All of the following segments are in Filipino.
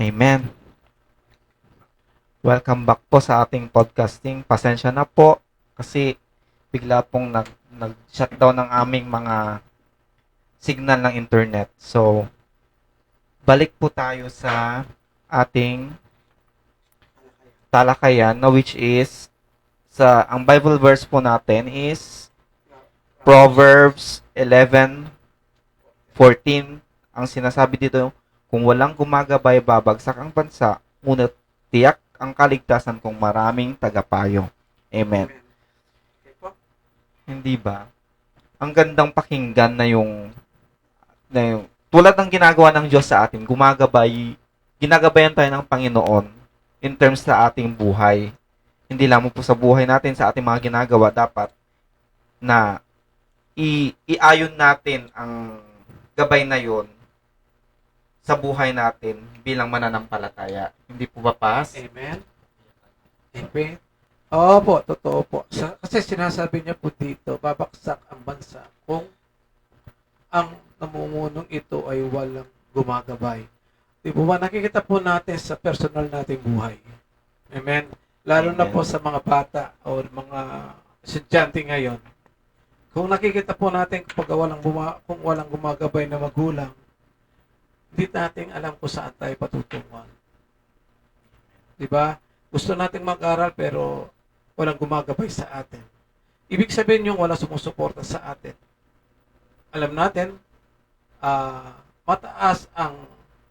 Amen. Welcome back po sa ating podcasting. Pasensya na po kasi bigla pong nag-shutdown ng aming mga signal ng internet. So, balik po tayo sa ating talakayan na which is ang Bible verse po natin is Proverbs 11:14. Ang sinasabi dito, kung walang gumagabay, babagsak ang bansa, ngunit tiyak ang kaligtasan kung maraming tagapayo. Amen. Hindi ba? Ang gandang pakinggan na yung tulad ng ginagawa ng Diyos sa atin, ginagabayan tayo ng Panginoon in terms sa ating buhay. Hindi lamang po sa buhay natin, sa ating mga ginagawa, dapat na iayon natin ang gabay na yon sa buhay natin bilang mananampalataya. Hindi po ba, Pas? Amen. Amen. Opo, totoo po. Kasi sinasabi niya po dito, babaksak ang bansa kung ang namumunong ito ay walang gumagabay. Di po ba nakikita po natin sa personal nating buhay? Amen. Lalo na Amen. po sa mga bata o mga estudyante ngayon. Kung nakikita po natin kung walang gumagabay na magulang, hindi natin alam kung saan tayo patutunguhan. Di ba? Gusto nating mag-aral pero walang gumagabay sa atin. Ibig sabihin yung walang sumusuporta sa atin. Alam natin, mataas ang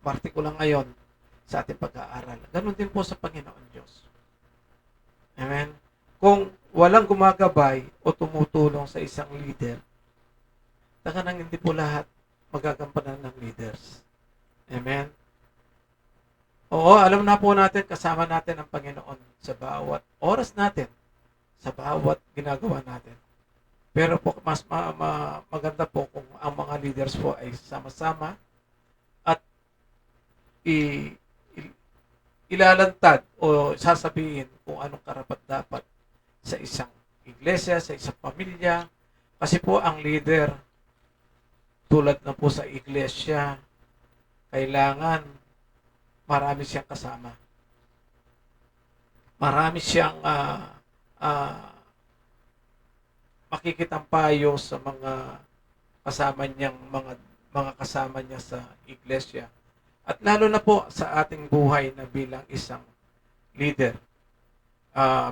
partikulang ngayon sa ating pag-aaral. Ganon din po sa Panginoon Diyos. Amen? Kung walang gumagabay o tumutulong sa isang leader, taka nang hindi po lahat magagampanan ng leaders. Amen? Oo, alam na po natin, kasama natin ang Panginoon sa bawat oras natin, sa bawat ginagawa natin. Pero po, mas maganda po kung ang mga leaders po ay sama-sama at ilalantad o sasabihin kung anong karapat-dapat sa isang iglesia, sa isang pamilya. Kasi po ang leader, tulad na po sa iglesia, kailangan marami siyang kasama. Marami siyang makikitang payo sa mga kasama niyang mga kasama niya sa iglesia. At lalo na po sa ating buhay na bilang isang leader.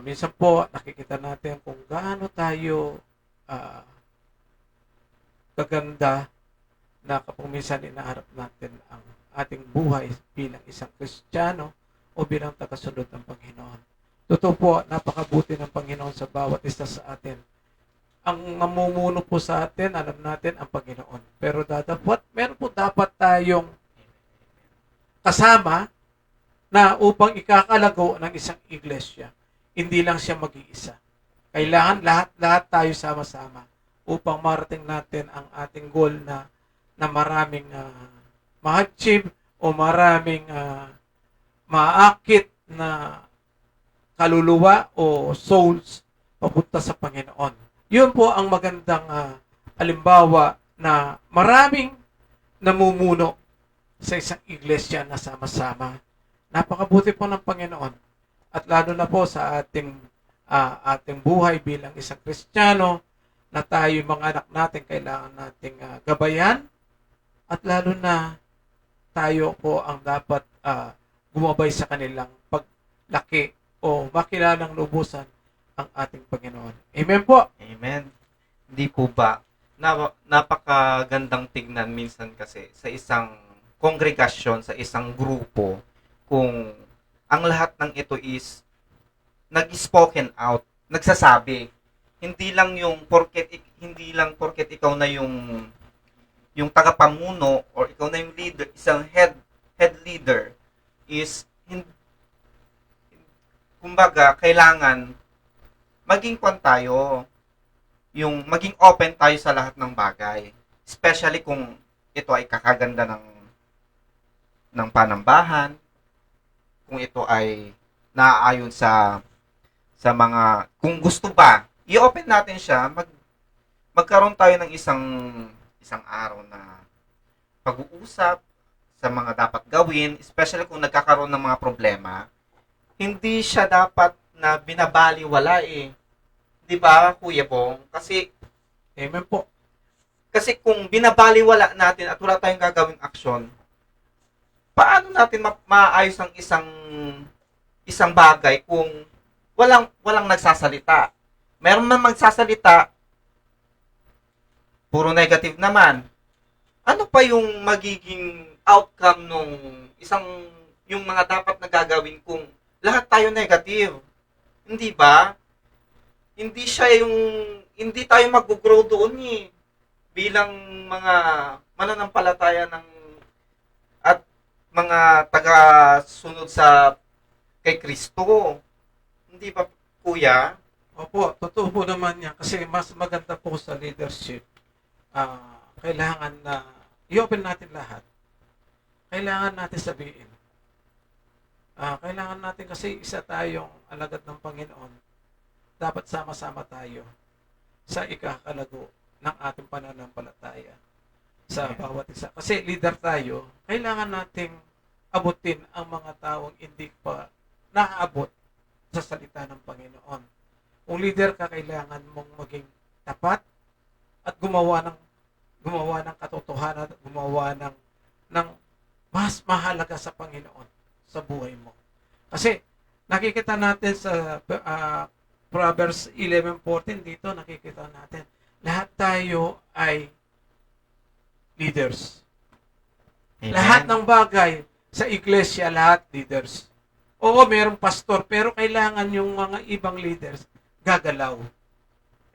Minsan po nakikita natin kung gaano tayo kaganda na kapag minsan inaharap natin ang ating buhay bilang isang Kristiyano o bilang tagasunod ng Panginoon. Totoo po, napakabuti ng Panginoon sa bawat isa sa atin. Ang namumuno po sa atin, alam natin ang Panginoon. Pero meron po dapat tayong kasama na upang ikakalago ng isang iglesia. Hindi lang siya mag-iisa. Kailangan lahat tayo sama-sama upang marating natin ang ating goal na maraming ma-achieve o maraming maakit na kaluluwa o souls papunta sa Panginoon. Yun po ang magandang halimbawa na maraming namumuno sa isang iglesia na sama-sama. Napakabuti po ng Panginoon. At lalo na po sa ating buhay bilang isang Kristiyano na tayo mga anak natin kailangan nating gabayan at lalo na tayo po ang dapat gumabay sa kanilang paglaki o makilalang lubusan ang ating Panginoon. Amen po. Amen. Hindi po ba? Napakagandang tignan minsan kasi sa isang kongregasyon, sa isang grupo, kung ang lahat ng ito is nag-spoken out, nagsasabi. Hindi lang porket ikaw na yung tagapamuno or ikaw na yung leader, isang head leader is kumbaga kailangan maging tayo, yung maging open tayo sa lahat ng bagay. Especially kung ito ay kakaganda ng panambahan, kung ito ay naaayon sa mga, kung gusto ba, i-open natin siya, magkaroon tayo ng isang araw na pag-uusap sa mga dapat gawin, especially kung nagkakaroon ng mga problema, hindi siya dapat na binabaliwala eh. 'Di ba, Kuya Bong? Amen po. Kasi kung binabaliwala natin at wala tayong gagawing aksyon, paano natin maayos ang isang bagay kung walang nagsasalita? Meron man magsasalita, puro negative naman. Ano pa yung magiging outcome nung yung mga dapat na gagawin kung lahat tayo negative? Hindi ba? Hindi tayo mag-grow doon eh. Bilang mga mananampalataya at mga taga-sunod kay Kristo. Hindi ba, Kuya? Opo, totoo po naman yan. Kasi mas maganda po sa leadership, kailangan na i-open natin lahat. Kailangan natin sabihin. Kailangan natin kasi isa tayong alagad ng Panginoon. Dapat sama-sama tayo sa ikakalago ng ating pananampalataya sa Amen. bawat isa. Kasi leader tayo, kailangan nating abutin ang mga taong hindi pa naaabot sa salita ng Panginoon. Kung leader ka, kailangan mong maging tapat at gumawa ng katotohanan at gumawa ng mas mahalaga sa Panginoon sa buhay mo. Kasi nakikita natin sa Proverbs 11:14 dito, nakikita natin lahat tayo ay leaders. Amen. Lahat ng bagay sa iglesia, lahat leaders. Oo, mayroong pastor, pero kailangan yung mga ibang leaders gagalaw.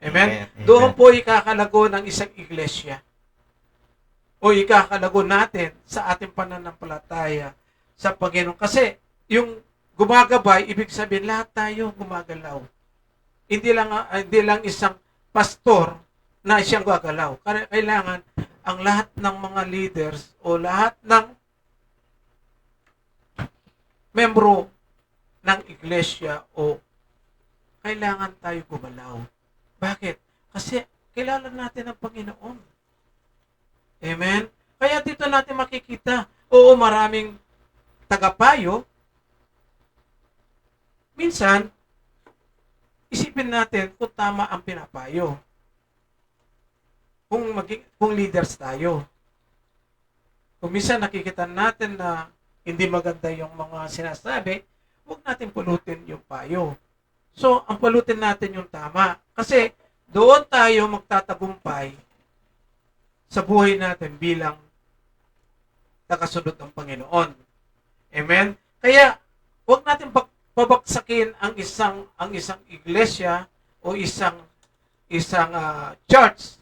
Amen? Amen. Doon po ikakalago ng isang iglesia. O ikakalago natin sa ating pananampalataya sa Panginoon. Kasi yung gumagabay, ibig sabihin lahat tayo gumagalaw. Hindi lang isang pastor na siyang gagalaw. Kailangan ang lahat ng mga leaders o lahat ng membro ng iglesia o kailangan tayo gumalaw. Bakit? Kasi kilala natin ang Panginoon. Amen? Kaya dito natin makikita, oo, maraming tagapayo. Minsan, isipin natin kung tama ang pinapayo. Kung leaders tayo. Kung minsan nakikita natin na hindi maganda yung mga sinasabi, huwag natin pulutin yung payo. So, ang pulutin natin yung tama. Kasi doon tayo magtatagumpay sa buhay natin bilang nakasunod ng Panginoon. Amen? Kaya, huwag natin pabagsakin ang isang iglesia o isang church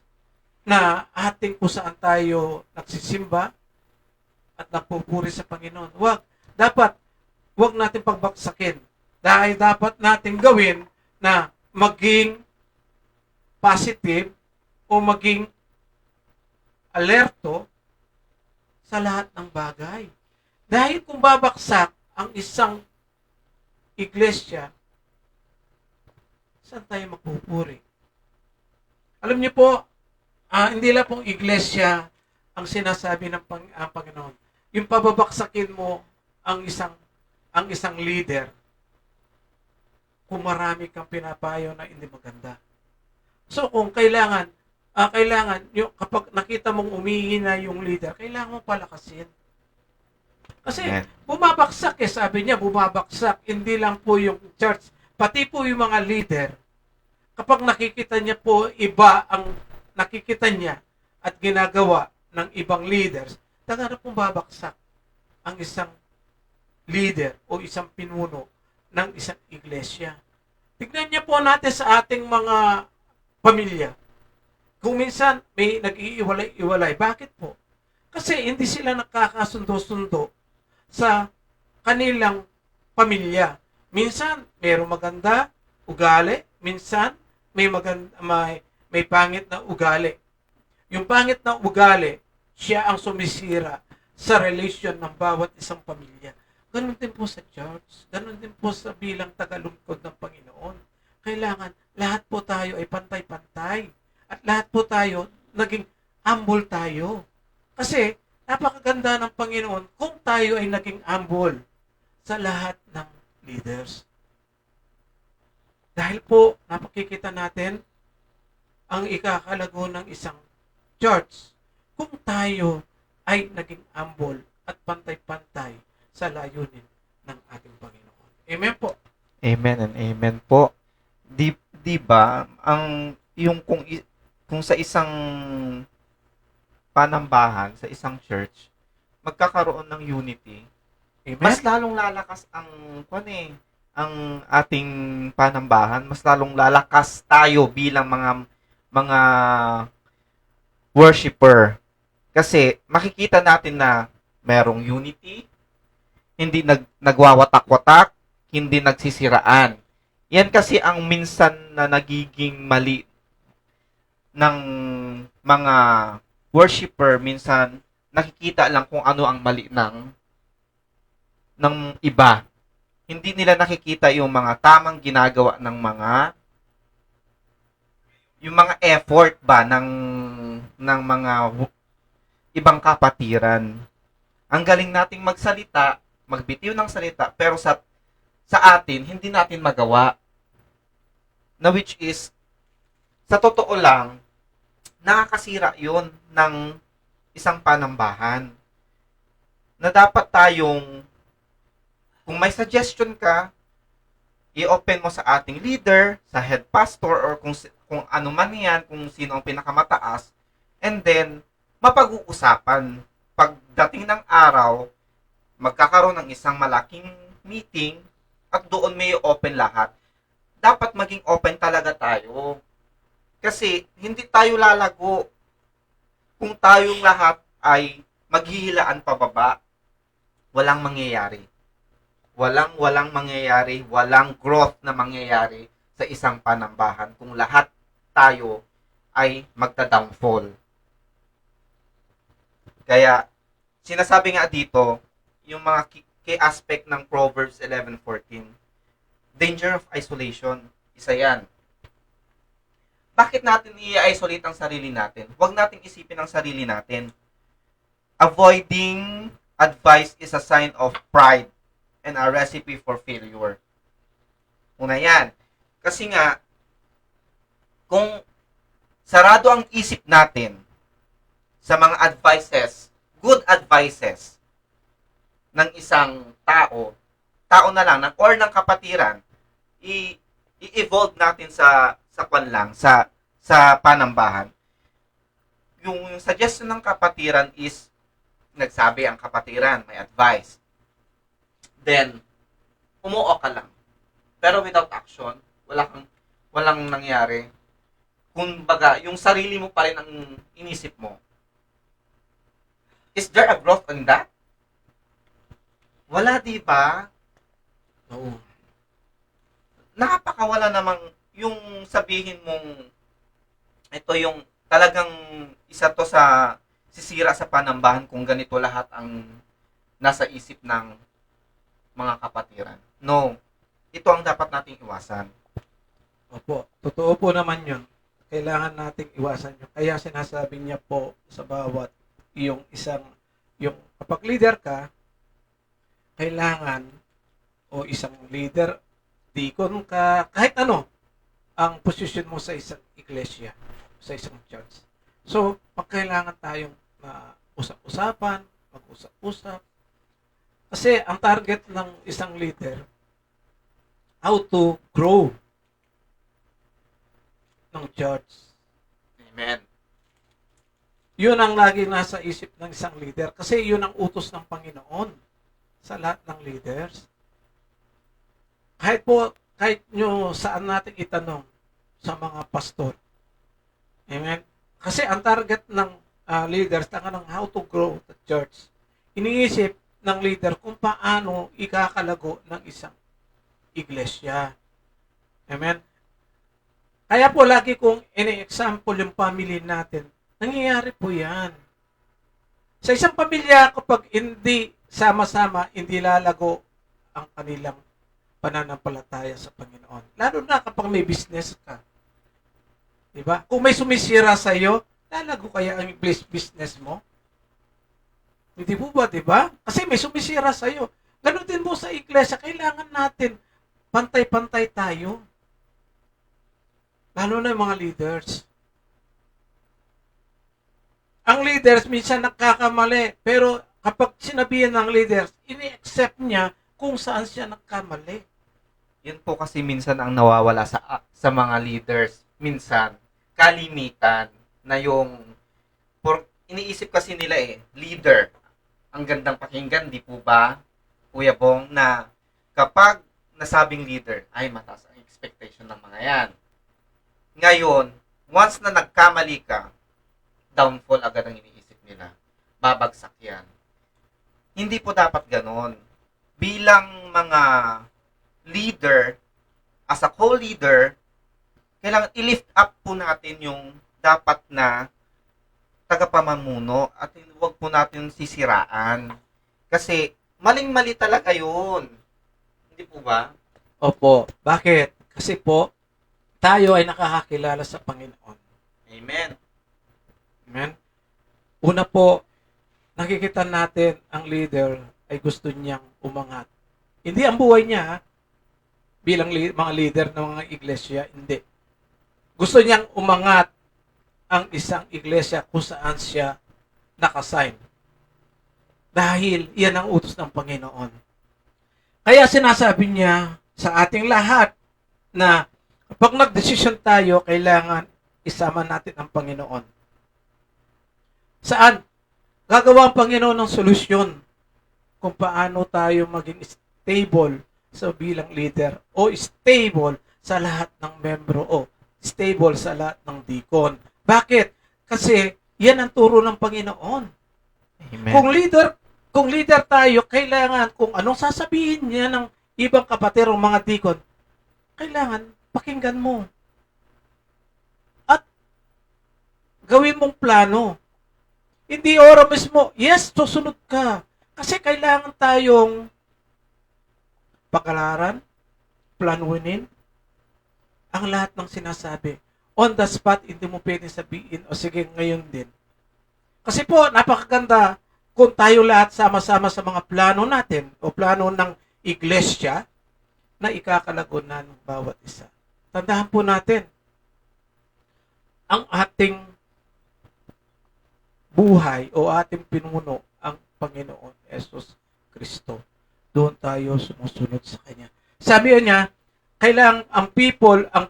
na ating kung saan tayo nagsisimba at nagpupuri sa Panginoon. Huwag natin pagbagsakin. Dahil dapat natin gawin na maging positive o maging alerto sa lahat ng bagay. Dahil kung babaksak ang isang iglesia, saan tayo magpupuri? Alam niyo po, hindi lang pong iglesia ang sinasabi ng Panginoon. Yung pababaksakin mo ang isang leader kung marami kang pinapayo na hindi maganda. So kung kailangan yung kapag nakita mong umihina yung leader, kailangan mo palakasin. Kasi bumabaksak sabi niya, bumabaksak. Hindi lang po yung church, pati po yung mga leader. Kapag nakikita niya po iba ang nakikita niya at ginagawa ng ibang leaders, talaga pong babaksak ang isang leader o isang pinuno ng isang iglesia. Tignan niya po natin sa ating mga pamilya. Kung minsan may nag-iiwalay-iwalay, bakit po? Kasi hindi sila nakakasundo-sundo sa kanilang pamilya. Minsan mayroong maganda ugali, minsan may pangit na ugali. Yung pangit na ugali, siya ang sumisira sa relasyon ng bawat isang pamilya. Ganon din po sa church. Ganon din po sa bilang tagalungkod ng Panginoon. Kailangan lahat po tayo ay pantay-pantay. At lahat po tayo naging humble tayo. Kasi napakaganda ng Panginoon kung tayo ay naging humble sa lahat ng leaders. Dahil po, napakikita natin ang ikakalago ng isang church kung tayo ay naging humble at pantay-pantay sa layunin ng ating Panginoon. Amen po. Amen and amen po. Di ba ang yung kung sa isang panambahan, sa isang church, magkakaroon ng unity, Amen? mas lalong lalakas ang ating panambahan, mas lalong lalakas tayo bilang mga worshipper. Kasi makikita natin na merong unity, hindi nagwawatak-watak, hindi nagsisiraan. Yan kasi ang minsan na nagiging mali ng mga worshipper. Minsan nakikita lang kung ano ang mali ng iba. Hindi nila nakikita yung mga tamang ginagawa ng yung mga effort ba ng mga ibang kapatiran. Ang galing nating magsalita, magbitiw ng salita, pero sa atin hindi natin magawa. Na which is sa totoo lang nakakasira 'yon ng isang panambahan. Na dapat tayong kung may suggestion ka, i-open mo sa ating leader, sa head pastor, or kung ano man yan, kung sino ang pinakamataas, and then, mapag-uusapan. Pagdating ng araw, magkakaroon ng isang malaking meeting, at doon may open lahat. Dapat maging open talaga tayo. Kasi, hindi tayo lalago kung tayong lahat ay maghihilaan pababa. Walang mangyayari. Walang mangyayari, walang growth na mangyayari sa isang panambahan kung lahat tayo ay magta-downfall. Kaya, sinasabi nga dito, yung mga key aspect ng Proverbs 11:14, danger of isolation, isa yan. Bakit natin i-isolate ang sarili natin? Huwag nating isipin ang sarili natin. Avoiding advice is a sign of pride and a recipe for failure. Una yan. Kasi nga, kung sarado ang isip natin sa mga advices, good advices ng isang tao na lang, or ng kapatiran, i-evolve natin sa panambahan. Yung suggestion ng kapatiran is, nagsabi ang kapatiran, may advice. Then, umuo ka lang. Pero without action, walang nangyari. Kumbaga, yung sarili mo pa rin ang inisip mo. Is there a growth on that? Wala, di ba? Oo. Napakawala namang yung sabihin mong ito yung talagang isa to sa sisira sa panambahan kung ganito lahat ang nasa isip ng mga kapatiran. No. Ito ang dapat nating iwasan. Opo. Totoo po naman yun. Kailangan nating iwasan yun. Kaya sinasabi niya po sa bawat yung kapag leader ka, kailangan o isang leader, deacon ka, kahit ano, ang posisyon mo sa isang iglesia, sa isang church. So, kailangan tayong usap-usapan, mag-usap-usap. Kasi ang target ng isang leader, how to grow ng church. Amen. Yun ang lagi nasa isip ng isang leader. Kasi yun ang utos ng Panginoon sa lahat ng leaders. Kahit nyo saan natin itanong sa mga pastor. Amen? Kasi ang target ng leaders, ng how to grow the church. Iniisip ng leader kung paano ikakalago ng isang iglesia. Amen? Kaya po lagi kong ini-example yung family natin. Nangyayari po yan. Sa isang pamilya, kapag hindi sama-sama, hindi lalago ang kanilang pananampalataya sa Panginoon. Lalo na kapag may business ka. Diba? Kung may sumisira sa iyo, lalago kaya ang business mo? Hindi po ba, di ba? Kasi may sumisira sa'yo. Ganun din po sa iglesia, kailangan natin pantay-pantay tayo. Lalo na yung mga leaders. Ang leaders minsan nagkakamali, pero kapag sinabihan ng leaders, ini-accept niya kung saan siya nagkamali. Yun po kasi minsan ang nawawala sa mga leaders. Minsan, kalimitan na yung iniisip kasi nila leader. Ang gandang pakinggan, di po ba, Kuya Bong, na kapag nasabing leader, ay mataas ang expectation ng mga yan. Ngayon, once na nagkamali ka, downfall agad ang iniisip nila. Babagsak yan. Hindi po dapat ganon. Bilang mga leader, as a co-leader, kailangan i-lift up po natin yung dapat na tagapamamuno at huwag po natin sisiraan. Kasi maling-mali talaga yun. Hindi po ba? Opo. Bakit? Kasi po, tayo ay nakakakilala sa Panginoon. Amen. Amen? Una po, nakikita natin ang leader ay gusto niyang umangat. Hindi ang buhay niya, ha? Bilang mga leader ng mga iglesia, hindi. Gusto niyang umangat ang isang iglesia kung saan siya nakasign. Dahil yan ang utos ng Panginoon. Kaya sinasabi niya sa ating lahat na kapag nagdesisyon tayo, kailangan isama natin ang Panginoon. Saan? Gagawa ang Panginoon ng solusyon kung paano tayo maging stable sa bilang leader o stable sa lahat ng membro o stable sa lahat ng deacon. Bakit? Kasi yan ang turo ng Panginoon. Amen. Kung leader tayo, kailangan kung anong sasabihin niya ng ibang kapatid o mga deacon, kailangan pakinggan mo. At gawin mong plano. Hindi ora mismo, yes, susunod ka. Kasi kailangan tayong pag-alaran, planunin, ang lahat ng sinasabi. On the spot, hindi mo pwedeng sabihin, o sige, ngayon din. Kasi po, napakaganda kung tayo lahat sama-sama sa mga plano natin o plano ng iglesia na ikakalago na ng bawat isa. Tandaan po natin, ang ating buhay o ating pinuno ang Panginoon Jesus Kristo. Doon tayo sumusunod sa Kanya. Sabi niya, kailangan ang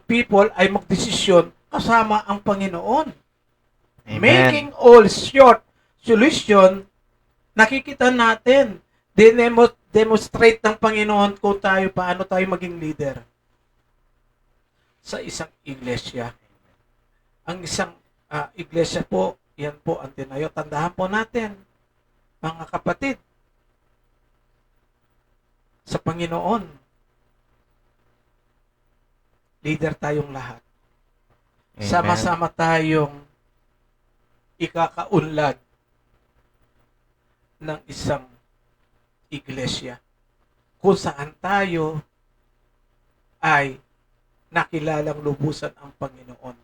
people ay magdesisyon kasama ang Panginoon. Amen. Making all short solution, nakikita natin, demonstrate ng Panginoon kung tayo, paano tayo maging leader sa isang iglesia. Ang isang iglesia po, yan po ang tinayo. Tandaan po natin, mga kapatid, sa Panginoon, leader tayong lahat. Amen. Sama-sama tayong ikakaunlad ng isang iglesia kung saan tayo ay nakilalang lubusan ang Panginoon.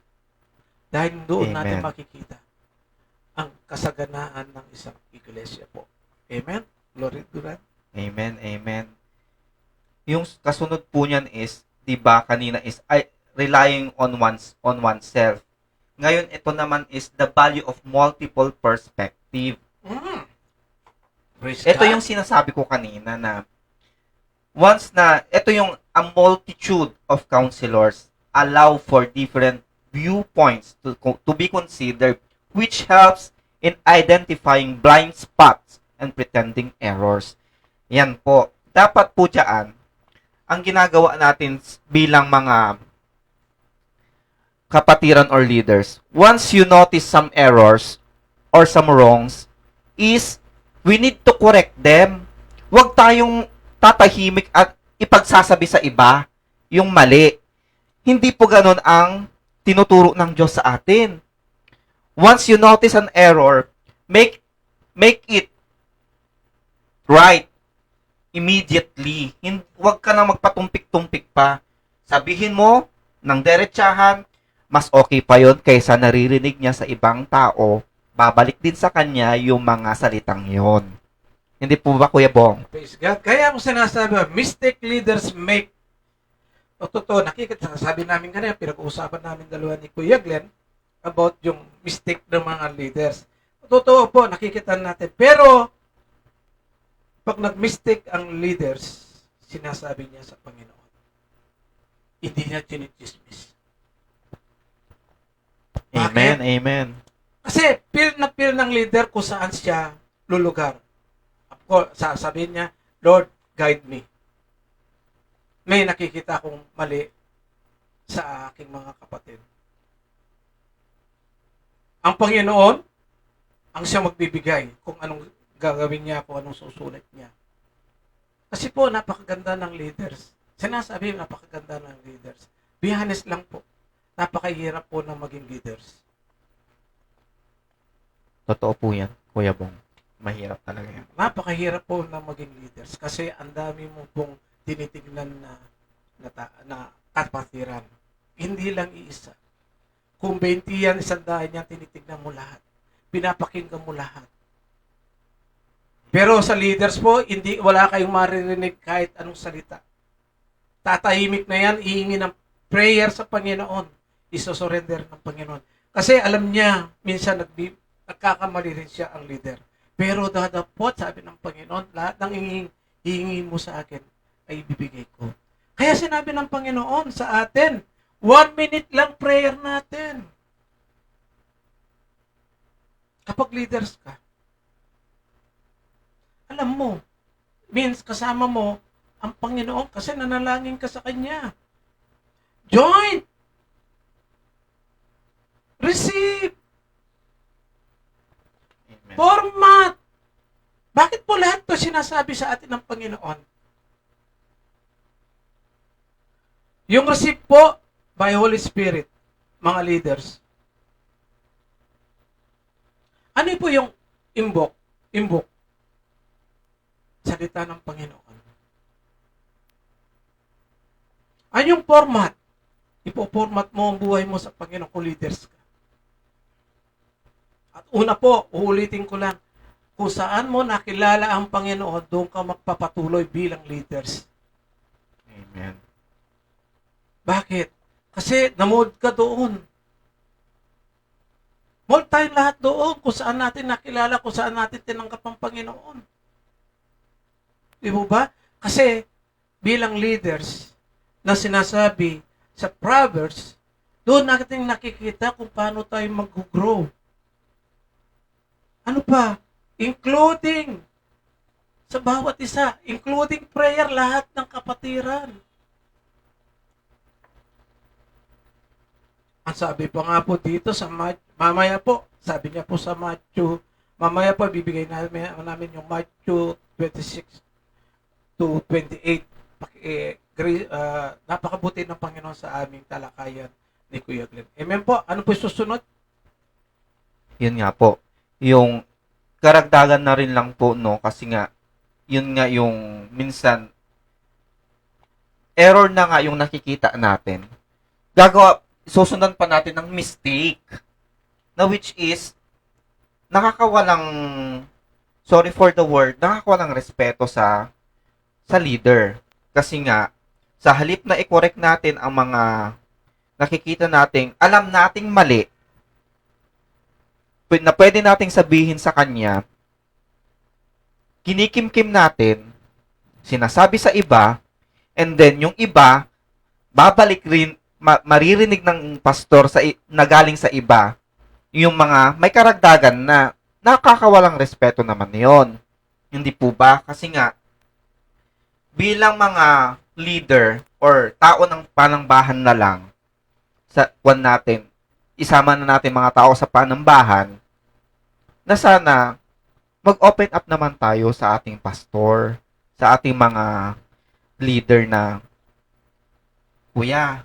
Dahil doon Amen. natin makikita ang kasaganaan ng isang iglesia po. Amen? Glory to God. Amen, amen. Yung kasunod po niyan is, 'di ba, kanina is relying on oneself. Ngayon ito naman is the value of multiple perspective. Praise Ito God. yung sinasabi ko kanina na once na ito yung a multitude of counselors allow for different viewpoints to be considered, which helps in identifying blind spots and pretending errors. Yan po. Dapat po dyan, ang ginagawa natin bilang mga kapatiran or leaders, once you notice some errors or some wrongs, is we need to correct them. Huwag tayong tatahimik at ipagsasabi sa iba yung mali. Hindi po ganun ang tinuturo ng Diyos sa atin. Once you notice an error, make it right immediately. Huwag ka nang magpatumpik-tumpik pa. Sabihin mo ng diretsahan, mas okay pa yon kaysa naririnig niya sa ibang tao babalik din sa kanya yung mga salitang yon. Hindi po ba, Kuya Bong? Praise God. Kaya mo sinasabi, mistake leaders make. O totoo, nakikita, sabi namin kanina, pinag-uusapan namin dalawa ni Kuya Glenn about yung mistake ng mga leaders. Totoo po, nakikita natin. Pero, pag nag-mistake ang leaders, sinasabi niya sa Panginoon, hindi niya chinichismis. Amen, Bakit? amen. Kasi feel na feel ng leader kung saan siya lulugar. Ako, sasabihin niya, Lord, guide me. May nakikita akong mali sa aking mga kapatid. Ang Panginoon, ang siya magbibigay kung anong gagawin niya, kung anong susulit niya. Kasi po, napakaganda ng leaders. Sinasabi, napakaganda ng leaders. Be honest lang po. Napakahirap po ng maging leaders. Totoo po yan, Kuya Bong. Mahirap talaga yan. Napakahirap po ng maging leaders kasi ang dami mo pong tinitignan na kapatiran. Hindi lang iisa. Kung 20 yan, 100 yan, tinitignan mo lahat. Pinapakinggan mo lahat. Pero sa leaders po, wala kayong maririnig kahit anong salita. Tatahimik na yan, ihingi ng prayer sa Panginoon. Isosurrender ng Panginoon. Kasi alam niya, minsan nagkakamali rin siya ang leader. Pero dadapot, sabi ng Panginoon, lahat ng hihingi mo sa akin ay ibibigay ko. Kaya sinabi ng Panginoon sa atin, 1 minute lang prayer natin. Kapag leaders ka, alam mo, means kasama mo ang Panginoon kasi nanalangin ka sa Kanya. Join! Receive! Amen. Format! Bakit po lahat to sinasabi sa atin ng Panginoon? Yung receive po by Holy Spirit, mga leaders. Ano po yung imbok? Imbok. Salita ng Panginoon. Ano yung format? Ipo-format mo ang buhay mo sa Panginoon kung leaders ka. At una po, uulitin ko lang, kung saan mo nakilala ang Panginoon, doon ka magpapatuloy bilang leaders. Amen. Bakit? Kasi namold ka doon. Mold tayo lahat doon kung saan natin nakilala, kung saan natin tinanggap ang Panginoon. Di mo ba? Kasi bilang leaders na sinasabi sa Proverbs, doon natin nakikita kung paano tayo mag-grow. Ano pa? Including sa bawat isa, including prayer, lahat ng kapatiran. Ang sabi pa nga po dito sa mamaya po, sabi niya po sa Matthew, mamaya po bibigay namin yung Matthew 26 to 28. Napakabuti ng Panginoon sa aming talakayan ni Kuya Glenn. Amen po. Ano po susunod? Yun nga po. Yung karagdagan na rin lang po, no? Kasi nga, yun nga yung minsan, error na nga yung nakikita natin. Susundan pa natin ng mistake. Na which is, nakakawalang, sorry for the word, nakakawalang respeto sa leader. Kasi nga, sa halip na i-correct natin ang mga nakikita nating, alam nating mali, na pwede nating sabihin sa kanya, kinikimkim natin, sinasabi sa iba, and then yung iba, babalik rin, maririnig ng pastor na galing sa iba, yung mga may karagdagan na nakakawalang respeto naman yon. Hindi po ba? Kasi nga, bilang mga leader or tao ng panambahan na lang, sa natin, isama na natin mga tao sa panambahan, na sana mag-open up naman tayo sa ating pastor, sa ating mga leader na, Kuya,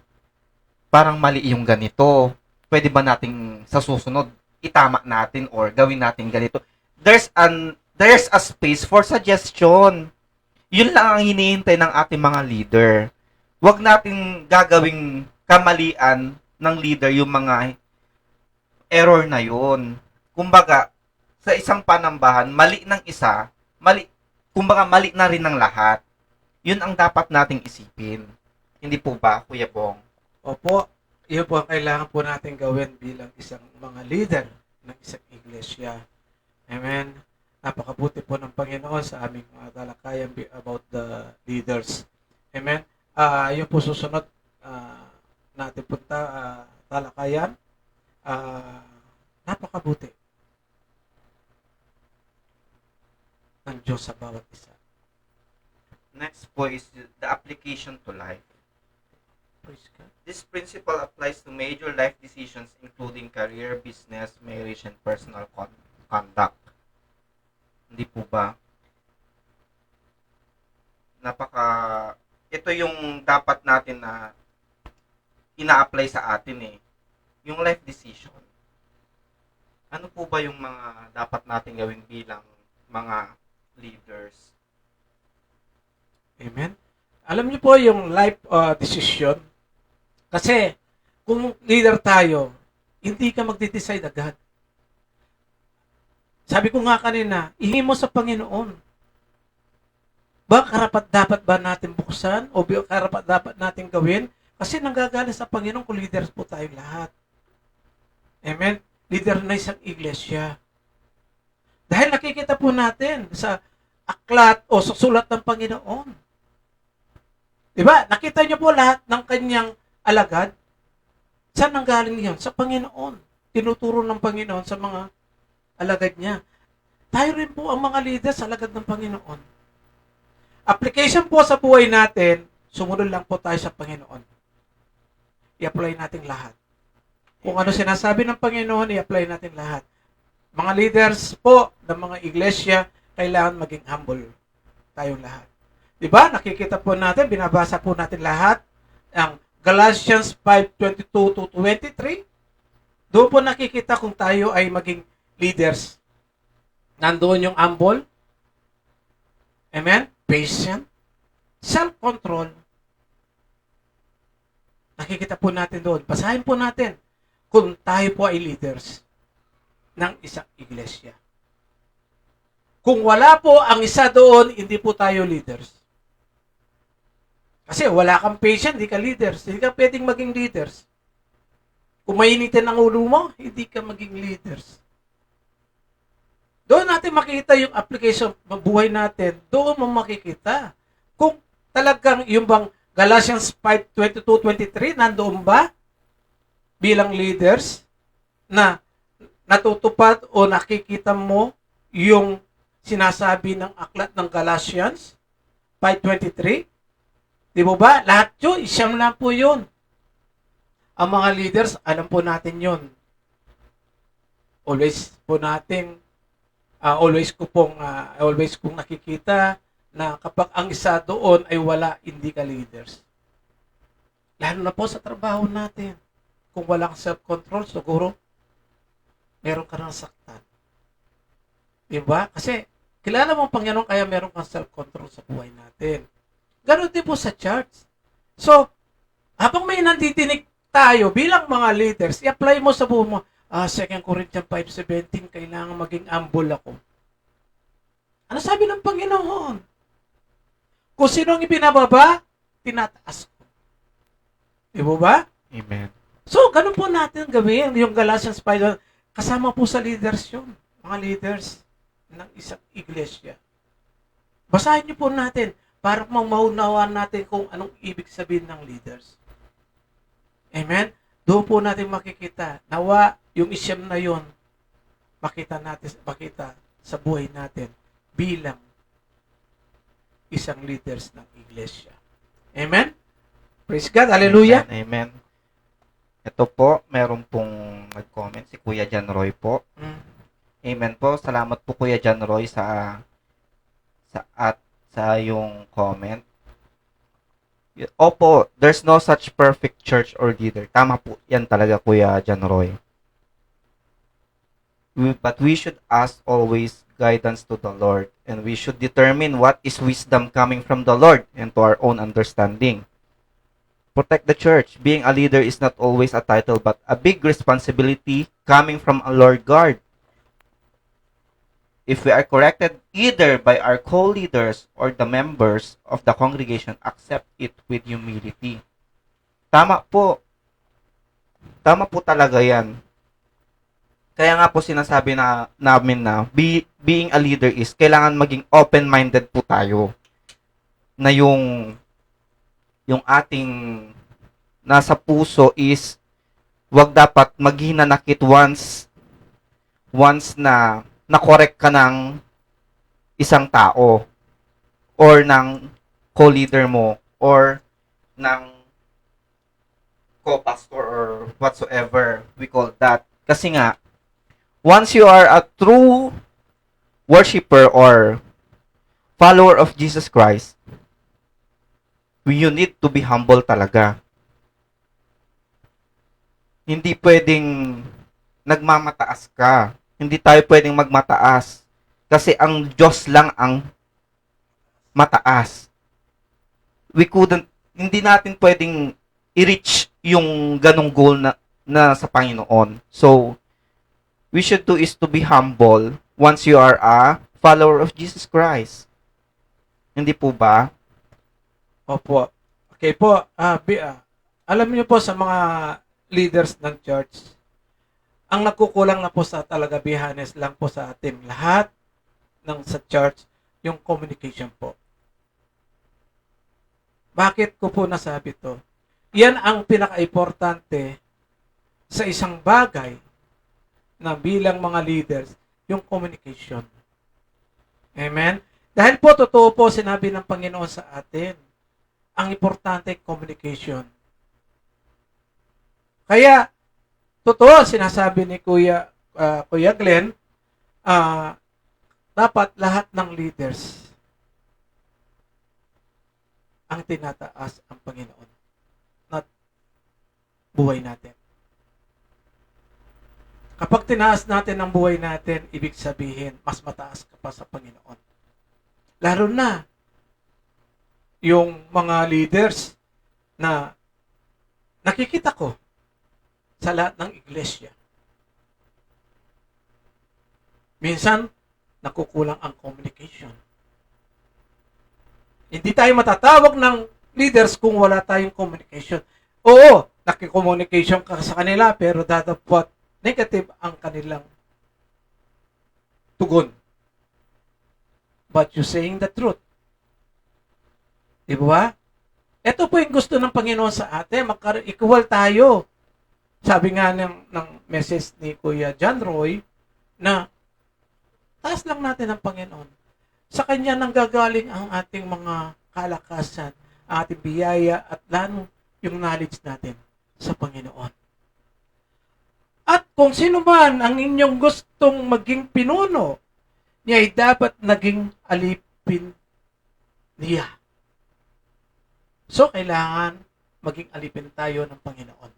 parang mali yung ganito. Pwede ba nating sa susunod itama natin or gawin natin ganito? There's a space for suggestion. Yun lang ang hinihintay ng ating mga leader. Huwag nating gagawing kamalian ng leader yung mga error na yun. kumbaga, sa isang panambahan, mali ng isa, mali na rin ng lahat. Yun ang dapat nating isipin. Hindi po ba, Kuya Bong? Opo, yun po ang kailangan po natin gawin bilang isang mga leader ng isang iglesia. Amen. Napakabuti po ng Panginoon sa aming mga talakayan about the leaders. Amen. Yun po susunod natin punta talakayan. Napakabuti ng Diyos sa bawat isa. Next po is the application to life. Praise God. This principle applies to major life decisions including career, business, marriage, and personal conduct. Hindi po ba? Ito yung dapat natin na ina-apply sa atin eh. Yung life decision. Ano po ba yung mga dapat natin gawin bilang mga leaders? Amen. Alam niyo po yung life decision. Kasi, kung leader tayo, hindi ka magde-decide agad. Sabi ko nga kanina, ihingi mo sa Panginoon. Ba, karapat-dapat ba natin buksan? O karapat-dapat natin gawin? Kasi nanggagaling sa Panginoon kung leaders po tayo lahat. Amen? Leader na isang iglesia. Dahil nakikita po natin sa aklat o sa sulat ng Panginoon. Diba? Nakita niyo po lahat ng kanyang alagad. Saan nanggaling yun? Sa Panginoon. Tinuturo ng Panginoon sa mga alagad niya. Tayo rin po ang mga leaders sa alagad ng Panginoon. Application po sa buhay natin, sumunod lang po tayo sa Panginoon. I-apply natin lahat. Kung ano sinasabi ng Panginoon, i-apply natin lahat. Mga leaders po ng mga iglesia, kailangan maging humble tayong lahat. Diba? Nakikita po natin, binabasa po natin lahat ang Galatians 5:22 to 23. Doon po nakikita kung tayo ay maging leaders. Nandoon yung humble. Amen? Patient. Self-control. Nakikita po natin doon. Basahin po natin kung tayo po ay leaders ng isang iglesia. Kung wala po ang isa doon, hindi po tayo leaders. Kasi wala kang patient, hindi ka leaders. Hindi ka pwedeng maging leaders. Kung mainitin ang ulo mo, hindi ka maging leaders. Doon natin makikita yung application ng buhay natin. Doon mo makikita. Kung talagang yung bang Galatians 5:22-23, nandoon ba bilang leaders na natutupad o nakikita mo yung sinasabi ng aklat ng Galatians 5:23? Di ba ba? Lahat yun, isang lang po yun. Ang mga leaders, alam po natin yun. Always po natin, always kong nakikita na kapag ang isa doon ay wala, hindi ka leaders. Lalo na po sa trabaho natin. Kung wala kang self-control, siguro, meron ka ng saktan. Di ba? Kasi, kilala mo ang Panginoon, kaya meron kang self-control sa buhay natin. Ganon din po sa church. So, habang may nandidinig tayo bilang mga leaders, i-apply mo sa buhay mo, 2 Corinthians 5:17, kailangan maging humble ako. Ano sabi ng Panginoon? Kung sinong ibinababa, tinataas ko. Di ba? Amen. So, ganun po natin gawin. Yung Galatians 5, kasama po sa leaders yun. Mga leaders ng isang iglesia. Basahin niyo po natin para maunawaan natin kung anong ibig sabihin ng leaders. Amen? Doon po natin makikita. Nawa, yung isyam na yun, makita sa buhay natin bilang isang leaders ng iglesia. Amen? Praise God. Hallelujah. Amen. Ito po, meron pong nag-comment si Kuya John Roy po. Amen po. Salamat po Kuya John Roy sa yung comment. Opo, there's no such perfect church or leader. Tama po yan talaga Kuya John Roy. But we should ask always guidance to the Lord, and we should determine what is wisdom coming from the Lord and to our own understanding. Protect the church. Being a leader is not always a title but a big responsibility coming from a Lord God. if we are corrected either by our co-leaders or the members of the congregation, accept it with humility. Tama po. Tama po talaga yan. Kaya nga po sinasabi namin na being a leader is kailangan maging open-minded po tayo. Na yung ating nasa puso is wag dapat maghinanakit once na na-correct ka ng isang tao or ng co-leader mo or ng co-pastor or whatsoever we call that. Kasi nga, once you are a true worshiper or follower of Jesus Christ, you need to be humble talaga. Hindi pwedeng nagmamataas ka. Hindi tayo pwedeng magmataas. Kasi ang Diyos lang ang mataas. Hindi natin pwedeng i-reach yung ganong goal na sa Panginoon. So, we should do is to be humble once you are a follower of Jesus Christ. Hindi po ba? Opo. Okay po. Alam niyo po sa mga leaders ng church, ang nagkukulang na po sa talaga bihanes lang po sa ating lahat sa church, yung communication po. Bakit ko po nasabi to? Yan ang pinaka-importante sa isang bagay na bilang mga leaders, yung communication. Amen? Dahil po, totoo po, sinabi ng Panginoon sa atin, ang importante communication. Kaya, totoo, sinasabi ni Kuya Glenn, dapat lahat ng leaders ang tinataas ang Panginoon na buhay natin. Kapag tinaas natin ang buhay natin, ibig sabihin, mas mataas ka pa sa Panginoon. Lalo na, yung mga leaders na nakikita ko sa lahat ng iglesia. Minsan, nakukulang ang communication. Hindi tayo matatawag ng leaders kung wala tayong communication. Oo, nakikommunication ka sa kanila, pero datapot negative ang kanilang tugon. But you saying the truth. Di ba? Ito po yung gusto ng Panginoon sa atin. Equal tayo. Sabi nga ng message ni Kuya John Roy na taas lang natin ang Panginoon. Sa Kanya nanggagaling ang ating mga kalakasan, ating biyaya at lalo yung knowledge natin sa Panginoon. At kung sino man ang inyong gustong maging pinuno, niya ay dapat naging alipin niya. So, kailangan maging alipin tayo ng Panginoon.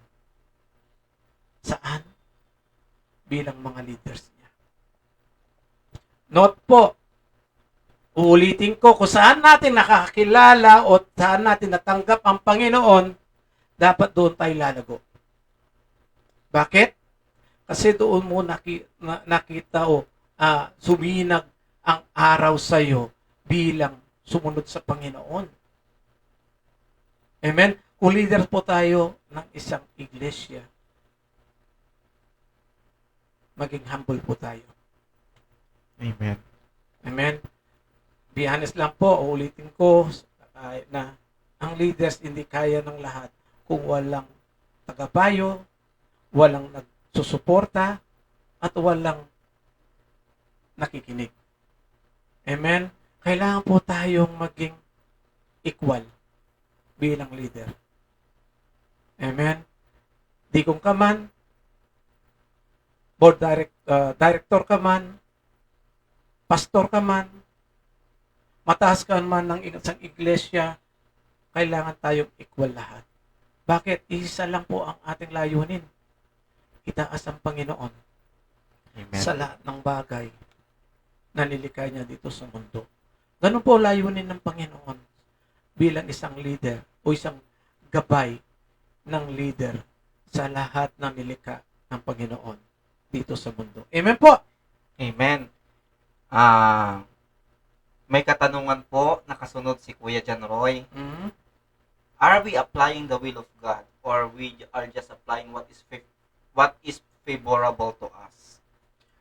Saan? Bilang mga leaders niya. Note po, uulitin ko, kung saan natin nakakilala o saan natin natanggap ang Panginoon, dapat doon tayo lalago. Bakit? Kasi doon mo nakita o suminag ang araw sa iyo bilang sumunod sa Panginoon. Amen? Kung leader po tayo ng isang iglesia, maging humble po tayo. Amen. Amen? Be honest lang po, ulitin ko na ang leaders hindi kaya ng lahat kung walang tagapayo, walang nagsusuporta, at walang nakikinig. Amen? Kailangan po tayong maging equal bilang leader. Amen? Di kung ka man, director ka man, pastor ka man, mataas ka man ng isang iglesia, kailangan tayong equal lahat. Bakit? Isa lang po ang ating layunin. Itaas ang Panginoon. Amen. Sa lahat ng bagay na nilikha niya dito sa mundo. Ganun po layunin ng Panginoon bilang isang leader o isang gabay ng leader sa lahat ng nilikha ng Panginoon dito sa mundo. Amen po! Amen. Ah, may katanungan po nakasunod si Kuya John Roy. Mm. Are we applying the will of God or we are just applying what is favorable to us?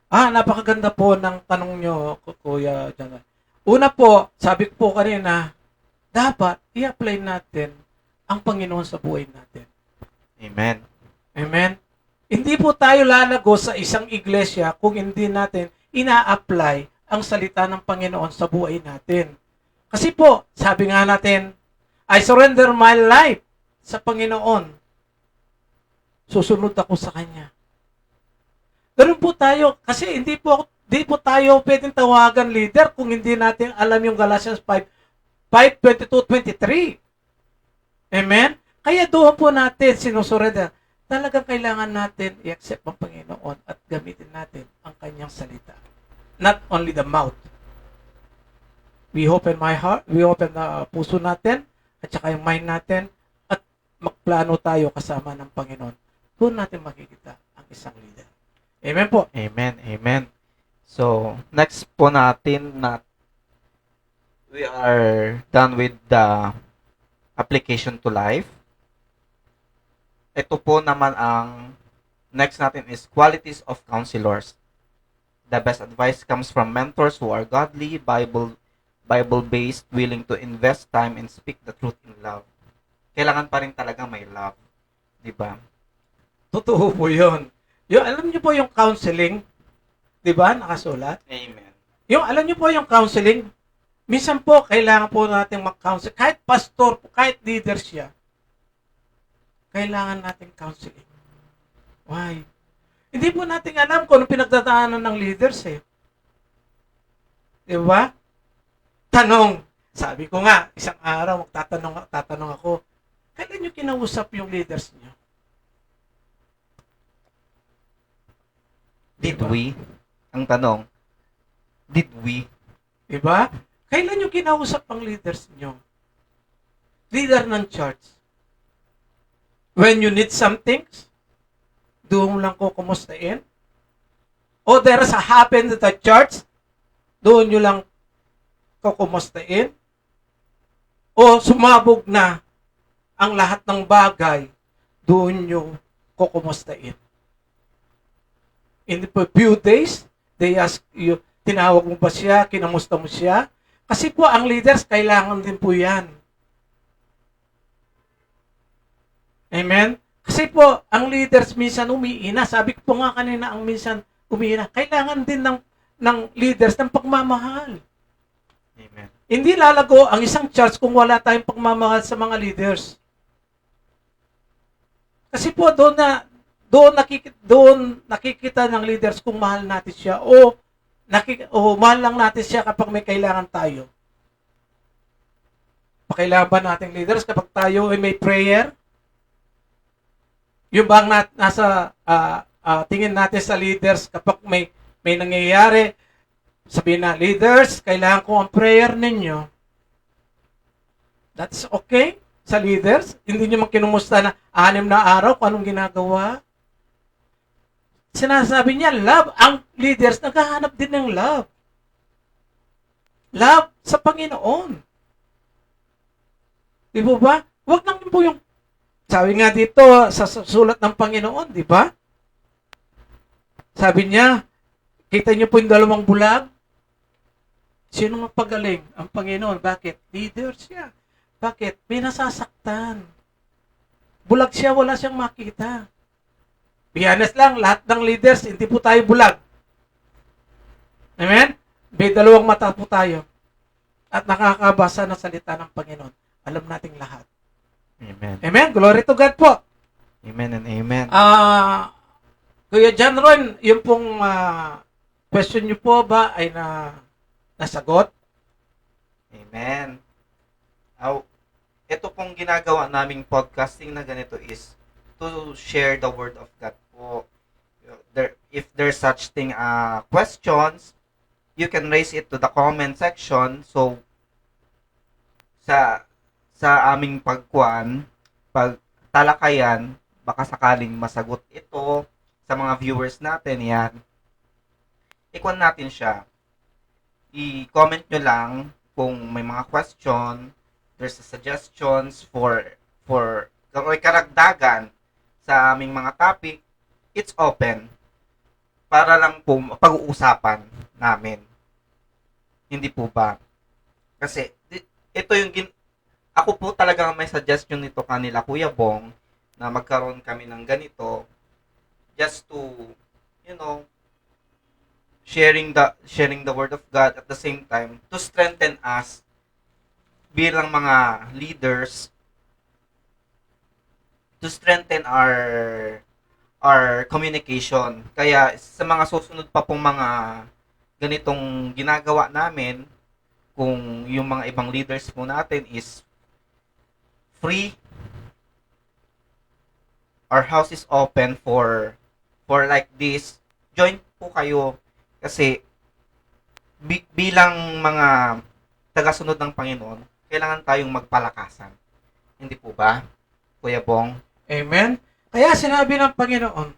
Napakaganda po ng tanong nyo, Kuya John. Una po, sabi ko po kanina, dapat i-apply natin ang Panginoon sa buhay natin. Amen. Amen? Hindi po tayo lalago sa isang iglesia kung hindi natin ina-apply ang salita ng Panginoon sa buhay natin. Kasi po, sabi nga natin, I surrender my life sa Panginoon. Susunod ako sa Kanya. Ganun po tayo. Kasi hindi po tayo pwedeng tawagan leader kung hindi natin alam yung Galatians 5:22-23. Amen? Kaya doon po natin sinusurrender. Talagang kailangan natin i-accept ang Panginoon at gamitin natin ang Kanyang salita. Not only the mouth. We open the puso natin at saka yung mind natin at magplano tayo kasama ng Panginoon. Doon natin makikita ang isang leader. Amen po. Amen. Amen. So, next po natin na we are done with the application to life. Ito po naman ang next natin is qualities of counselors. The best advice comes from mentors who are godly, Bible-based, willing to invest time and speak the truth in love. Kailangan pa rin talaga may love. Di ba? Totoo po yun. Alam niyo po yung counseling, di ba, nakasulat? Amen. Alam niyo po yung counseling, minsan po, kailangan po natin mag-counsel. Kahit pastor po, kahit leader siya, kailangan natin counseling. Why? Hindi po natin alam kung anong pinagdadaanan ng leaders eh. Di ba? Tanong. Sabi ko nga, isang araw, tatanong ako, kailan niyo kinausap yung leaders niyo? Did we? Ang tanong, did we? Diba? Kailan nyo kinausap ang leaders nyo? Leader ng church. When you need something, doon lang ko kumustahin? O there's a happen at the church, doon nyo lang ko kumustahin? O sumabog na ang lahat ng bagay, doon nyo ko kumustahin? In a few days, they ask you, tinawag mo ba siya, kinamusta mo siya? Kasi po, ang leaders, kailangan din po yan. Amen? Kasi po, ang leaders minsan umiina. Sabi ko po nga kanina, ang minsan umiina. Kailangan din ng leaders ng pagmamahal. Amen. Hindi lalago ang isang church kung wala tayong pagmamahal sa mga leaders. Kasi po, doon nakikita ng leaders kung mahal natin siya o mahal lang natin siya kapag may kailangan tayo. Pakailangan ba nating leaders kapag tayo ay may prayer? Yung bang nasa tingin natin sa leaders kapag may nangyayari, sabihin na, leaders, kailangan ko ang prayer ninyo. That's okay sa leaders. Hindi nyo kinumusta na 6 na araw kung anong ginagawa. Sinasabi niya, love. Ang leaders, naghahanap din ng love. Love sa Panginoon. Di ba? Huwag lang po yung, sabi nga dito, sa sulat ng Panginoon, di ba? Sabi niya, kita niyo po yung 2 bulag? Sino mapagaling? Ang Panginoon. Bakit? Leader siya. Bakit? May nasasaktan. Bulag siya, wala siyang makita. Be honest lang, lahat ng leaders, hindi po tayo bulag. Amen? May 2 mata po tayo. At nakakabasa ng salita ng Panginoon. Alam nating lahat. Amen. Amen? Glory to God po. Amen and amen. Kuya John Ron, yung pong question niyo po ba ay nasagot? Amen. Ito pong ginagawa naming podcasting na ganito is to share the word of God po. If there's such thing questions, you can raise it to the comment section. So sa aming pagtalakayan, baka sakaling masagot ito sa mga viewers natin, yan. Ikwan natin siya. i-comment nyo lang kung may mga question, there's suggestions for or karagdagan sa aming mga topic, it's open para lang po pag-uusapan namin. Hindi po ba? Kasi ito yung ako po talaga may suggestion nito kanila Kuya Bong na magkaroon kami ng ganito just to you know sharing the word of God at the same time to strengthen us bilang mga leaders, to strengthen our communication. Kaya sa mga susunod pa pong mga ganitong ginagawa namin, kung yung mga ibang leaders po natin is free, our house is open for like this, join po kayo kasi bilang mga tagasunod ng Panginoon, kailangan tayong magpalakasan. Hindi po ba, Kuya Bong? Amen? Kaya sinabi ng Panginoon,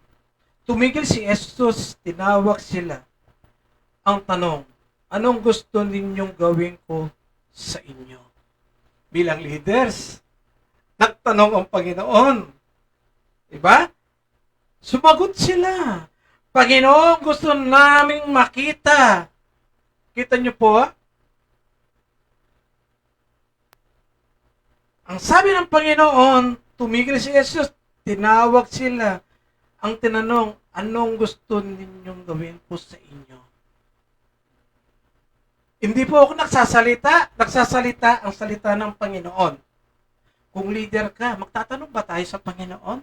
tumigil si Jesus, tinawag sila. Ang tanong, anong gusto ninyong gawin ko sa inyo? Bilang leaders, nagtanong ang Panginoon. Diba? Sumagot sila. Panginoon, gusto naming makita. Kita niyo po, ang sabi ng Panginoon, tumigil si Jesus, tinawag sila. Ang tinanong, anong gusto ninyong gawin po sa inyo? Hindi po ako nagsasalita. Nagsasalita ang salita ng Panginoon. Kung leader ka, magtatanong ba tayo sa Panginoon?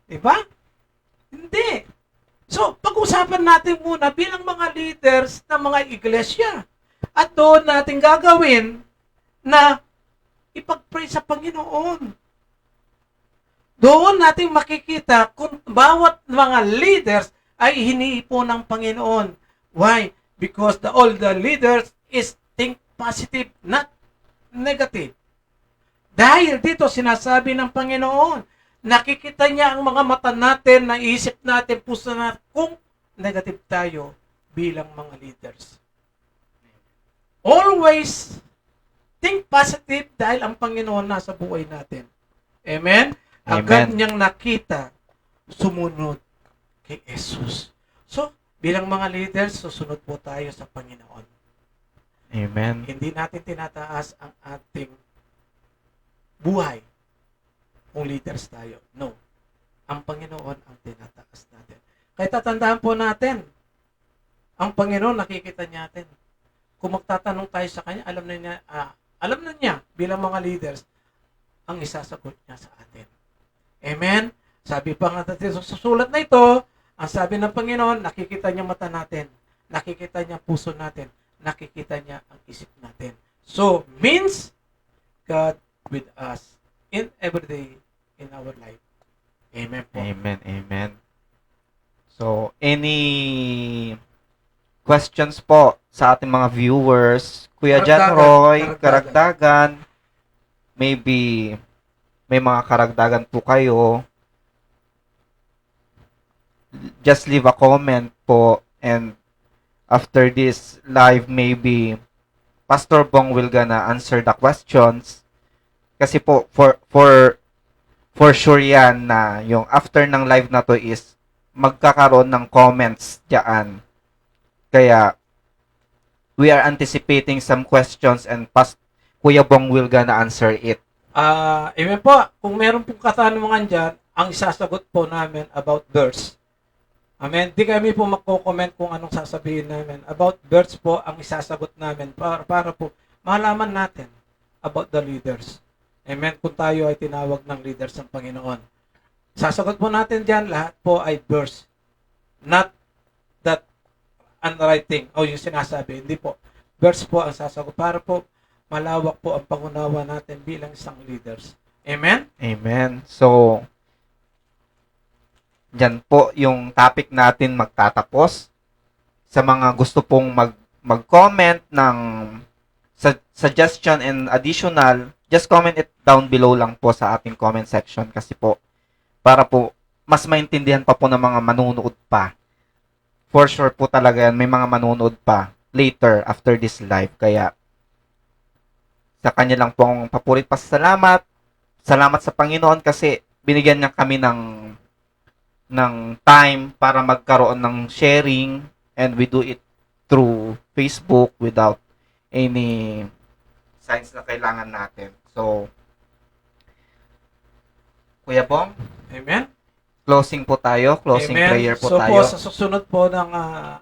Diba? Hindi. So, pag-usapan natin muna bilang mga leaders ng mga iglesia. At doon natin gagawin na ipag-pray sa Panginoon. Doon natin makikita kung bawat mga leaders ay hinihipo ng Panginoon. Why? Because all the leaders is think positive, not negative. Dahil dito sinasabi ng Panginoon, nakikita niya ang mga mata natin, naisip natin, puso natin, kung negative tayo bilang mga leaders. Always think positive dahil ang Panginoon nasa buhay natin. Amen? Agad niyang nakita, sumunod kay Jesus. So, bilang mga leaders, susunod po tayo sa Panginoon. Amen. Hindi natin tinataas ang ating buhay kung leaders tayo. No. Ang Panginoon ang tinataas natin. Kaya tatandaan po natin, ang Panginoon nakikita natin. Kung magtatanong tayo sa Kanya, alam na niya bilang mga leaders, ang isasagot niya sa atin. Amen? Sabi pa nga natin sa sulat na ito, ang sabi ng Panginoon, nakikita niya mata natin, nakikita niya puso natin, nakikita niya ang isip natin. So, means God with us in every day in our life. Amen po. Amen. Amen. So, any questions po sa ating mga viewers? Kuya John Roy, karagdagan. Maybe may mga karagdagan po kayo. Just leave a comment po, and after this live, maybe Pastor Bong will gonna answer the questions. Kasi po, for sure yan na yung after ng live na to is magkakaroon ng comments diyan. Kaya, we are anticipating some questions and Kuya Bong will gonna answer it. Amen po. Kung meron pong katanungan dyan, ang isasagot po namin about birds. Amen. Di kami po magko-comment kung anong sasabihin namin. About birds po ang isasagot namin para po malaman natin about the leaders. Amen. Kung tayo ay tinawag ng leaders ng Panginoon. Sasagot po natin dyan, lahat po ay birds. Not that unwriting o yung sinasabi. Hindi po. Birds po ang sasagot para po malawak po ang pangunawa natin bilang isang leaders. Amen? Amen. So, dyan po yung topic natin magtatapos. Sa mga gusto pong mag-comment ng suggestion and additional, just comment it down below lang po sa ating comment section kasi po, para po mas maintindihan pa po ng mga manunood pa. For sure po talaga yan, may mga manunood pa. later after this live. Kaya sa kanya lang pong papurit pasasalamat. Salamat sa Panginoon kasi binigyan niya kami ng time para magkaroon ng sharing, and we do it through Facebook without any signs na kailangan natin. So, Kuya Bong, Amen? closing po tayo. Closing Amen. prayer po So tayo. po, sa susunod po ng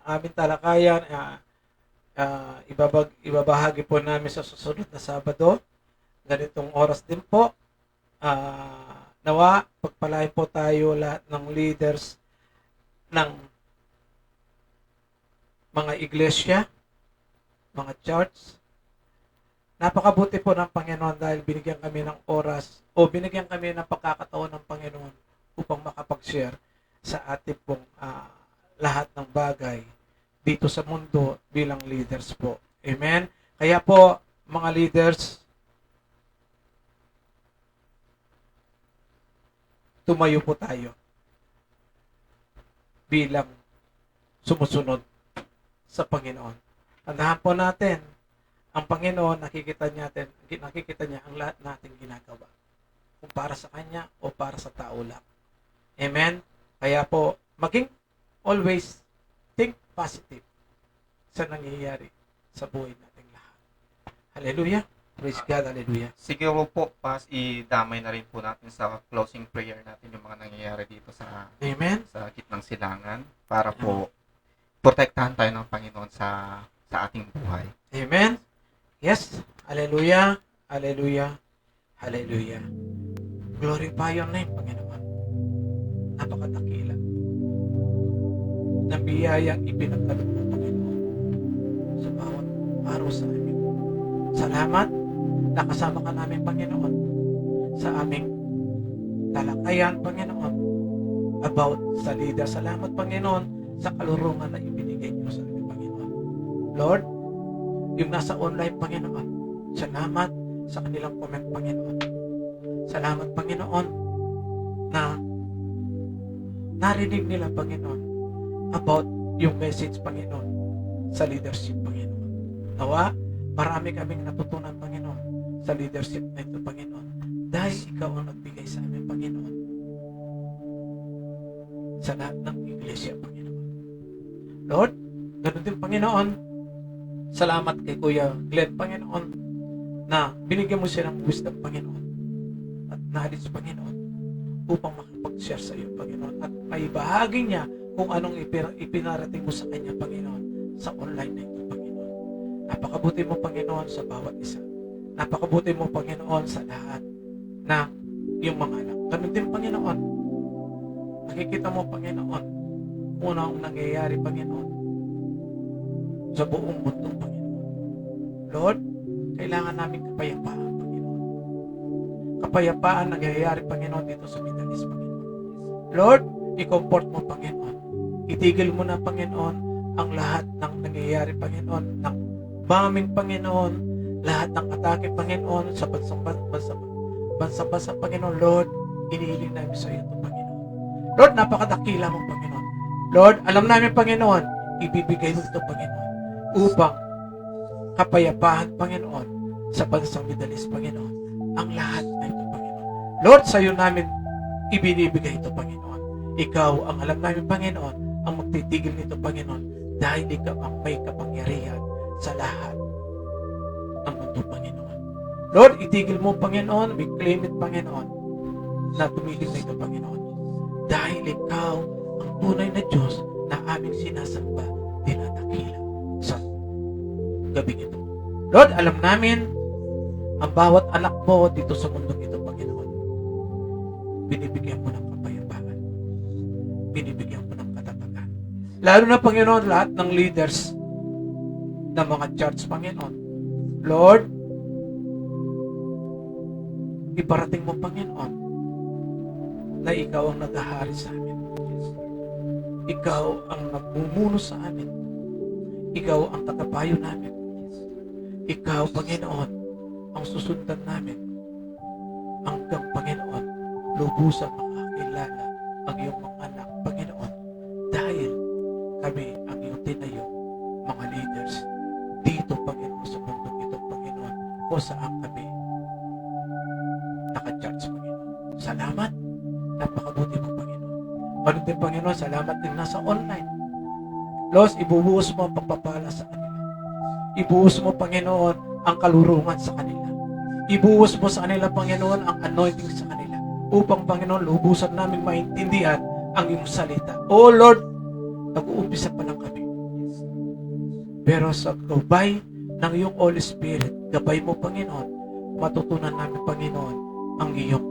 aming talakayan, ibabahagi po namin sa susunod na Sabado. Ganitong oras din po. Nawa, pagpalain po tayo lahat ng leaders ng mga iglesia, mga church. Napakabuti po ng Panginoon dahil binigyan kami ng oras o binigyan kami ng pagkakataon ng Panginoon upang makapag-share sa ating pong lahat ng bagay dito sa mundo bilang leaders po. Amen? Kaya po, mga leaders, tumayo po tayo bilang sumusunod sa Panginoon. Tandaan po natin, ang Panginoon, nakikita niya ang lahat nating ginagawa. Kung para sa Kanya o para sa tao lang. Amen? Kaya po, maging always think positive sa nangyayari sa buhay nating lahat. Hallelujah. Praise God. Hallelujah. Siguro po, idamay na rin po natin sa closing prayer natin yung mga nangyayari dito sa Amen. sa gitnang silangan para po protektahan tayo ng Panginoon sa ating buhay. Amen. Yes. Hallelujah. Hallelujah. Hallelujah. Glorify your name, Panginoon. Napakadakila ng biyayang ipinagkaloob mo, Panginoon, sa bawat araw sa amin. Salamat na kasama ka namin, Panginoon, sa aming talakayan, Panginoon, about sa leader. Salamat, Panginoon, sa kalurungan na ibinigay niyo sa amin, Panginoon. Lord, yung nasa online, Panginoon, salamat sa kanilang comment, Panginoon. Salamat, Panginoon, na narinig nila, Panginoon, about yung message, Panginoon, sa leadership, Panginoon. Nawa, marami kaming natutunan, Panginoon, sa leadership na ito, Panginoon. Dahil ikaw ang nagbigay sa amin, Panginoon, sa lahat ng iglesia, Panginoon. Lord, ganun din, Panginoon, salamat kay Kuya Glenn, Panginoon, na binigyan mo siya ng wisdom, Panginoon, at knowledge, Panginoon, upang makapag-share sa iyo, Panginoon, at may bahagi niya kung anong ipinarating mo sa kanya, Panginoon, sa online na ito, Panginoon. Napakabuti mo, Panginoon, sa bawat isa. Napakabuti mo, Panginoon, sa lahat na yung mga anak. Ganun din, Panginoon. Nakikita mo, Panginoon, kung ano ang nangyayari, Panginoon, sa buong mundo, Panginoon. Lord, kailangan namin kapayapaan, Panginoon. Kapayapaan nangyayari, Panginoon, dito sa Middle East, Panginoon. Lord, i-comfort mo, Panginoon. Itigil mo na, Panginoon, ang lahat ng nangyayari, Panginoon, ng bombing, Panginoon, lahat ng atake, Panginoon, sa bansa, Panginoon. Lord, inihiling namin sa iyo ito, Panginoon. Lord, napakadakila mo, Panginoon. Lord, alam namin, Panginoon, ibibigay mo ito, Panginoon, upang kapayapaan, Panginoon, sa bansang Middle East, Panginoon, ang lahat na ito, Panginoon. Lord, sa iyo namin ibinibigay ito, Panginoon. Ikaw ang alam namin, Panginoon, ang magtitigil nito, Panginoon, dahil ikaw ang may kapangyarihan sa lahat ng mundo, Panginoon. Lord, itigil mo, Panginoon, we claim it, Panginoon, na tumigil na ito, Panginoon. Dahil ikaw ang tunay na Diyos na aming sinasamba, dinadakila sa gabing ito. Lord, alam namin ang bawat anak mo dito sa mundong ito, Panginoon. Binibigyan mo ng kapayapaan. Binibigyan mo ng katatagan. Lalo na, Panginoon, lahat ng leaders ng mga church, Panginoon. Lord, iparating mo, Panginoon, na ikaw ang naghahari sa amin. Ikaw ang nagmumuno sa amin. Ikaw ang katabayo namin. Ikaw, Panginoon, ang susundan namin hanggang, Panginoon, lubusang makakilala ang iyong mga anak, Panginoon, dahil kami ang iyong tinayo, mga leaders kung saan kami naka-charge, Panginoon. Salamat. Napakabuti mo, Panginoon. Ganun din, Panginoon, salamat din nasa online. Lord, ibubuhos mo ang pagpapala sa kanila. Ibuhos mo, Panginoon, ang kalurungan sa kanila. Ibuhos mo sa kanila, Panginoon, ang anointing sa kanila. Upang, Panginoon, lubusan namin maintindihan ang iyong salita. Oh Lord, nag-uumpisa pa lang kami. Pero sa gabay ng iyong Holy Spirit, gabay mo, Panginoon, matutunan namin, Panginoon, ang iyong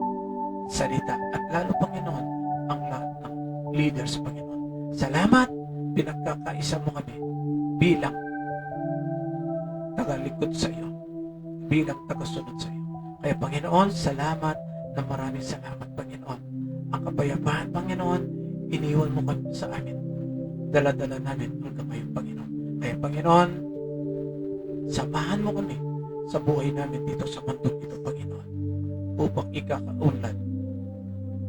salita. At lalo, Panginoon, ang lahat ng leaders, Panginoon. Salamat, pinagkakaisa mo kami bilang tagalikod sa iyo, bilang tagasunod sa iyo. Kaya, Panginoon, salamat na maraming salamat, Panginoon. Ang kapayapaan, Panginoon, iniwan mo kami sa amin. Dala-dala namin ang kamayong Panginoon. Kaya, Panginoon, samahan mo kami sa buhay namin dito sa mundong ito, Panginoon, upang ikakaunlad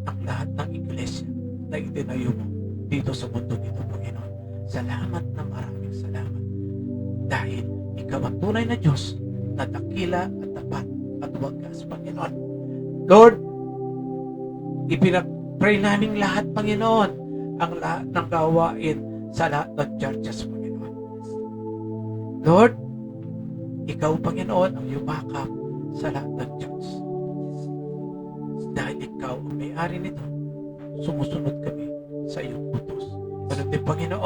ang lahat ng iglesia na itinayo mo dito sa mundong ito, Panginoon. Salamat na maraming salamat. Dahil ikaw ang tunay na Diyos na dakila at tapat at wagas, Panginoon. Lord, ipinag-pray namin lahat, Panginoon, ang lahat ng gawain sa lahat ng churches, Panginoon. Lord, ikaw, Panginoon, ang yumakap sa lahat ng church. Dahil ikaw ang may-ari nito, sumusunod kami sa iyong utos. Ganun din, Panginoon,